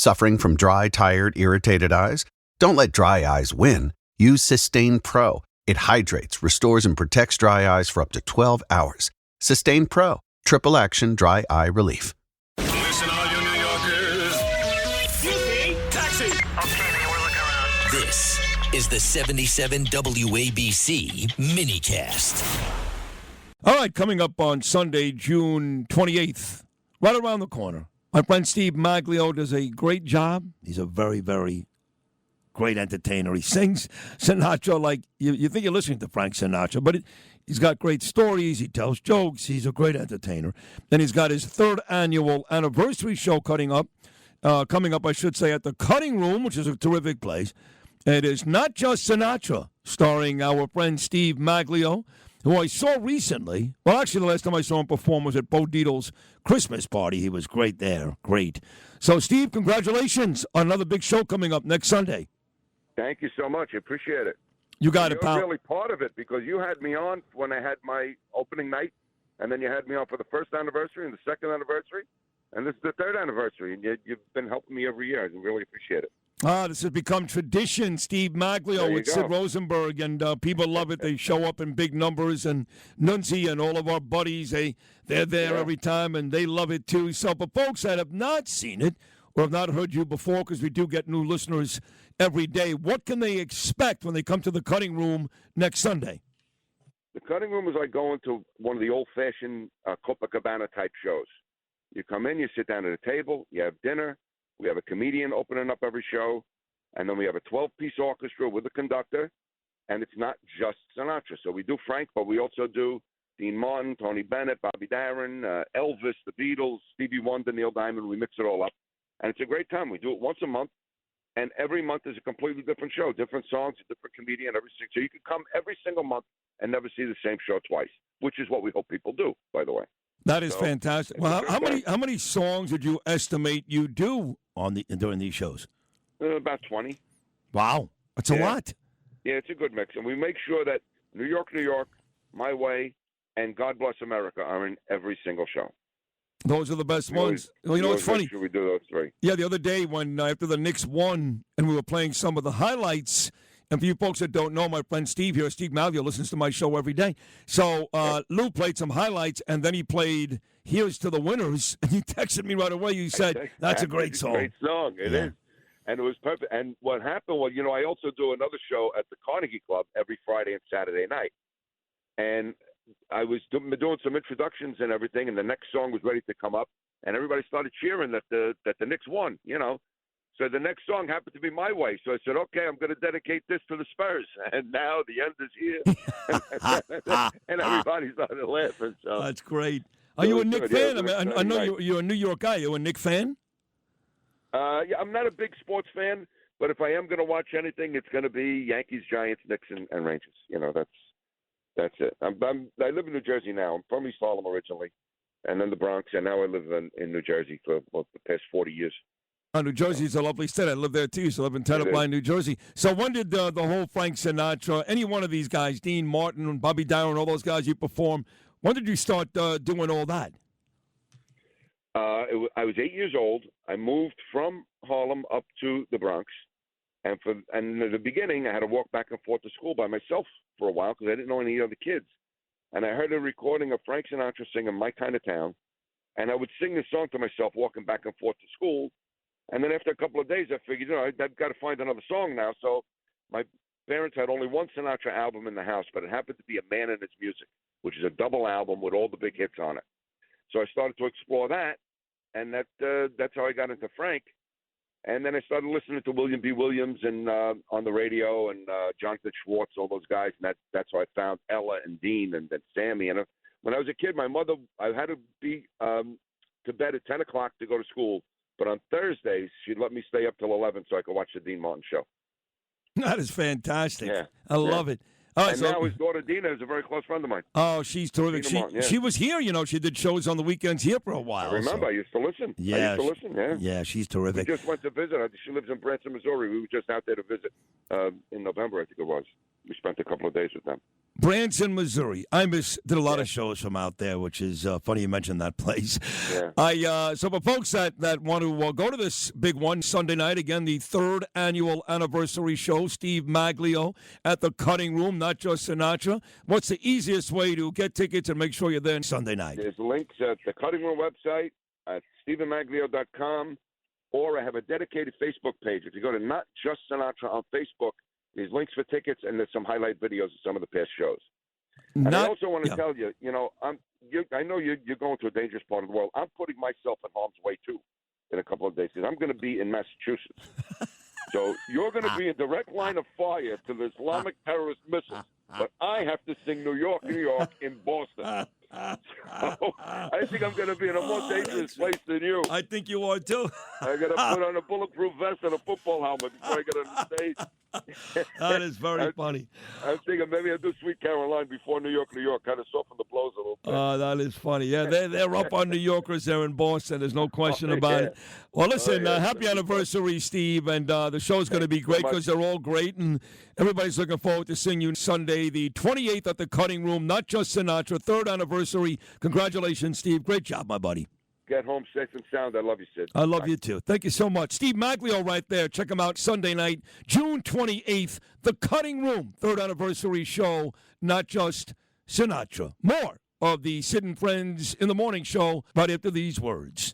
Suffering from dry, tired, irritated eyes? Don't let dry eyes win. Use Sustain Pro. It hydrates, restores, and protects dry eyes for up to 12 hours. Sustain Pro. Triple action dry eye relief. Listen, all you New Yorkers. Excuse me, taxi. Okay, man, we're looking around. This is the 77 WABC minicast. All right, coming up on Sunday, June 28th, right around the corner. My friend Steve Maglio does a great job. He's a very, very great entertainer. He sings Sinatra like you think you're listening to Frank Sinatra, but he's got great stories. He tells jokes. He's a great entertainer. And he's got his third annual anniversary show coming up, at the Cutting Room, which is a terrific place. It is Not Just Sinatra, starring our friend Steve Maglio, who I saw recently. Well, actually, the last time I saw him perform was at Bo Dietl's Christmas party. He was great there. Great. So, Steve, congratulations on another big show coming up next Sunday. Thank you so much. I appreciate it. You got it, pal. You're really part of it because you had me on when I had my opening night, and then you had me on for the first anniversary and the second anniversary, and this is the third anniversary, and you've been helping me every year. I really appreciate it. This has become tradition, Steve Maglio with Sid Rosenberg, and people love it. They show up in big numbers, and Nunzi and all of our buddies, they're there every time, and they love it too. So for folks that have not seen it or have not heard you before, because we do get new listeners every day, what can they expect when they come to the Cutting Room next Sunday? The Cutting Room is like going to one of the old-fashioned Copacabana-type shows. You come in, you sit down at a table, you have dinner. We have a comedian opening up every show, and then we have a 12-piece orchestra with a conductor, and it's not just Sinatra. So we do Frank, but we also do Dean Martin, Tony Bennett, Bobby Darin, Elvis, the Beatles, Stevie Wonder, Neil Diamond. We mix it all up, and it's a great time. We do it once a month, and every month is a completely different show, different songs, a different comedian. So you can come every single month and never see the same show twice, which is what we hope people do, by the way. That is fantastic. Well, how many songs would you estimate you do during these shows? About 20. Wow, that's a lot. Yeah, it's a good mix, and we make sure that New York, My Way, and God Bless America are in every single show. Those are the best ones. Well, you know what's funny? Sure we do those three. Yeah, the other day when after the Knicks won and we were playing some of the highlights. And for you folks that don't know, my friend Steve here, Steve Maglio, listens to my show every day. So Lou played some highlights, and then he played Here's to the Winners, and you texted me right away. You said, that's a great song. Great song. It is. And it was perfect. And what happened was, I also do another show at the Carnegie Club every Friday and Saturday night. And I was doing some introductions and everything, and the next song was ready to come up, and everybody started cheering that the Knicks won, So the next song happened to be My Way. So I said, okay, I'm going to dedicate this to the Spurs. And now the end is here. And everybody started laughing. So that's great. Are you a Knicks fan? I know you're a New York guy. Are you a Knicks fan? Yeah, I'm not a big sports fan, but if I am going to watch anything, it's going to be Yankees, Giants, Knicks, and Rangers. That's it. I live in New Jersey now. I'm from East Harlem originally, and then the Bronx, and now I live in New Jersey for the past 40 years. New Jersey is a lovely state. I live there, too. So I live in Tenant New Jersey. So when did the whole Frank Sinatra, any one of these guys, Dean Martin, Bobby Darin, all those guys you perform, when did you start doing all that? I was 8 years old. I moved from Harlem up to the Bronx. And in the beginning, I had to walk back and forth to school by myself for a while because I didn't know any other kids. And I heard a recording of Frank Sinatra singing My Kind of Town. And I would sing the song to myself walking back and forth to school. And then after a couple of days, I figured, I've got to find another song now. So my parents had only one Sinatra album in the house, but it happened to be A Man and His Music, which is a double album with all the big hits on it. So I started to explore that, and that's how I got into Frank. And then I started listening to William B. Williams and on the radio and Jonathan Schwartz, all those guys, and that's how I found Ella and Dean and then Sammy. And when I was a kid, my mother, I had to be to bed at 10 o'clock to go to school. But on Thursdays, she'd let me stay up till 11 so I could watch the Dean Martin show. That is fantastic. Yeah. I love it. All right, and now his daughter Dina is a very close friend of mine. Oh, she's terrific. She was here, She did shows on the weekends here for a while. I remember. I used to listen. Yeah. I used to listen, Yeah, she's terrific. We just went to visit her. She lives in Branson, Missouri. We were just out there to visit in November, I think it was. we spent a couple of days with them. Branson, Missouri. Did a lot of shows from out there, which is funny you mentioned that place. Yeah. So for folks that want to go to this big one Sunday night, again, the 3rd annual anniversary show, Steve Maglio at the Cutting Room, Not Just Sinatra. What's the easiest way to get tickets and make sure you're there Sunday night? There's links at the Cutting Room website at StephenMaglio.com, or I have a dedicated Facebook page. If you go to Not Just Sinatra on Facebook, there's links for tickets, and there's some highlight videos of some of the past shows. And I also want to tell you, I know you're going to a dangerous part of the world. I'm putting myself in harm's way, too, in a couple of days, because I'm going to be in Massachusetts. So you're going to be in direct line of fire to the Islamic terrorist missiles. But I have to sing New York, New York in Boston. So I think I'm going to be in a more dangerous place than you. I think you are, too. I got to put on a bulletproof vest and a football helmet before I get on the stage. That is very funny. I'm thinking maybe I'll do Sweet Caroline before New York, kind of soften the blows a little bit. That is funny. Yeah, they're up on New Yorkers there in Boston. There's no question about it. Well, listen, happy anniversary, Steve, and the show's going to be great because they're all great, and everybody's looking forward to seeing you Sunday, the 28th at the Cutting Room, Not Just Sinatra, 3rd anniversary. Congratulations, Steve. Great job, my buddy. Get home safe and sound. I love you, Sid. I love you, too. Thank you so much. Steve Maglio right there. Check him out Sunday night, June 28th, The Cutting Room, 3rd anniversary show, Not Just Sinatra. More of the Sid and Friends in the Morning show right after these words.